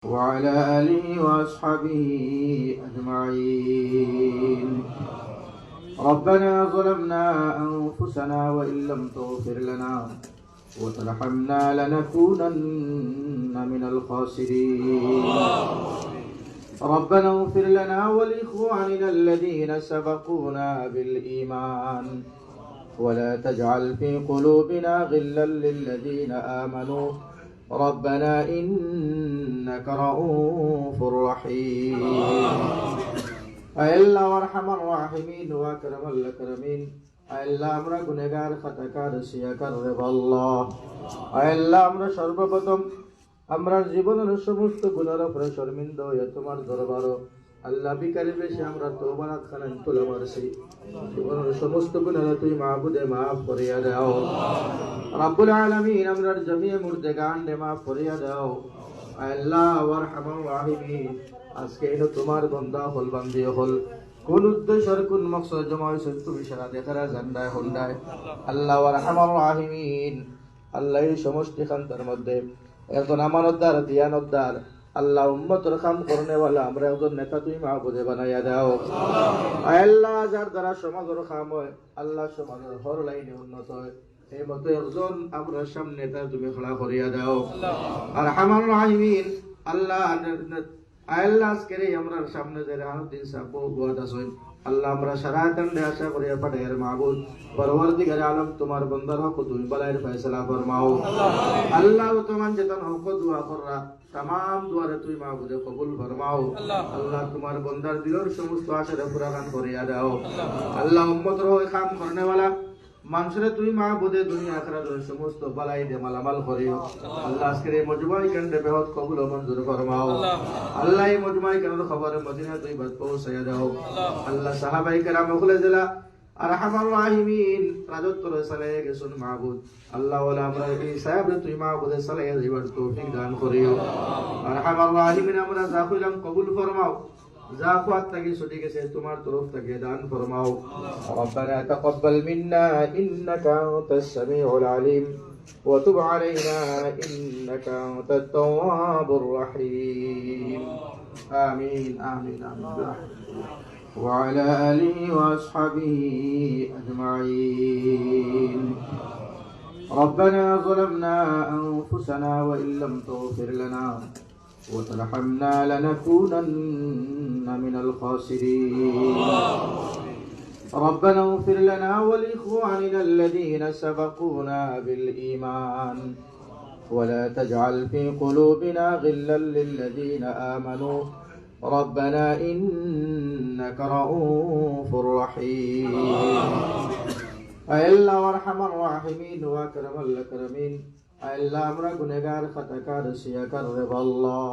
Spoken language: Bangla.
وعلى آله وأصحابه أجمعين. ربنا ظلمنا أنفسنا وإن لم تغفر لنا وترحمنا لنكونن من الخاسرين. ربنا اغفر لنا ولإخواننا الذين سبقونا بالإيمان ولا تجعل في قلوبنا غلا للذين آمنوا ربنا إنك رؤوف رحيم. আল্লাহ আরহামার রাহিমিন ওয়া আকরামাল আকরামিন। আল্লাহ আমরা গুনাহগার খাতাকার সিয়াকার রে আল্লাহ। আল্লাহ আমরা সর্বপ্রথম আমরা জীবনের সমস্ত গুনাহের উপরে শর্মিন্দ হয়ে তোমার দরবারে আল্লাহ বিকারি বেশি আমরা তওবাত খানান তুলে মারছি। জীবনের সমস্ত গুনাহ তুই মাহবুদে মাফ করিয়া দাও রব্বুল আলামিন। আমরার জমিয়ে মুর্দেগান দে মাফ করিয়া দাও আল্লাহ আরহামার রাহিমিন। আজকে এলো তোমার বান্দা হল বান্দি হল কোন উদ্দেশ্যের কোন মকসদ জমা হয়েছে তুমি সারা দেখারা জান্নায় হন্ডায় আল্লাহ আরহামার রাহিমিন। আল্লাহ এই সমষ্টি খান্তার মধ্যে একজন আমানতদার দিয়ানতদার আল্লাহ উম্মতের কাম করনেওয়ালা আমরা একজন নেতা তুই মাহবুদে বানাইয়া দাও আল্লাহ। যার দ্বারা সমাজের কাম হয় আল্লাহ সমাজের হর লাইনে উন্নত হয় এই মতো একজন আমরা সামনে নেতা তুমি খোলা করিয়া দাও আরহামার রাহিমিন। আল্লাহ আল্লাহ আজকের আমরা সামনে যে রাহুদ্দিন সাহেব বুয়াদ আছেন আল্লাহ আমরা সারা কান্ডে আশা করিয়া পাঠাইয়ার মাহবুদ পরওয়ারদিগার আলম তোমার বান্দার হক তুমি বালায়ের ফয়সালা ফরমাও আল্লাহ। তোমার যেতন হক দোয়া কররা तमाम दुआरे তুই মাহবুদে কবুল ফরমাও আল্লাহ। তোমার বান্দার দিলের সমস্ত আশা পুরা কাম করিয়া দাও আল্লাহ। উম্মতের হয়ে কাম করনে वाला মানুষরে তুই মাহবুদে দুনিয়া আখিরাতের সমস্ত বালাই দে মালামাল করিও আল্লাহ। আজকের এই মজমাই কান্ডে বেহত কবুল ও মঞ্জুর ফরমাও আল্লাহ। এই মজমাই কান্ডের খবর মদিনা তুই বাদ পৌঁছায়া দাও আল্লাহ। সাহাবাই কেরাম ওগুলো জেলা আরহামার রাহিমিন রাজত্ব সালায়ে গেছুন মাহবুদ আল্লাহ। ওলা আমরা এই সাহেব তুই মাহবুদে সালায়ে যাবার তৌফিক দান করিও আরহামার রাহিমিন। আমরা যা কইলাম কবুল ফরমাও যা খুয়াত থেকে ছুটি গেছে তোমার তরফ থেকে দান ফরমাও। রব্বানা তাকাব্বাল মিন্না ইন্নাকা আনতাস সামিউল আলিম ওয়া তুব আলাইনা ইন্নাকা আনতাত তাওয়াবুর রহিম। আমিন আমিন আমিন। وعلى آله وأصحابه أجمعين. ربنا ظلمنا أنفسنا وإن لم تغفر لنا وترحمنا لنكونن من الخاسرين. ربنا اغفر لنا ولإخواننا الذين سبقونا بالإيمان ولا تجعل في قلوبنا غلا للذين آمنوا ربنا إنك رؤوف رحيم. আল্লাহ আরহামার রাহিমিন ওয়া আকরামাল আকরামিন। আল্লাহ আমরা গুনাহগার খাতাকার সিয়াকার রে আল্লাহ।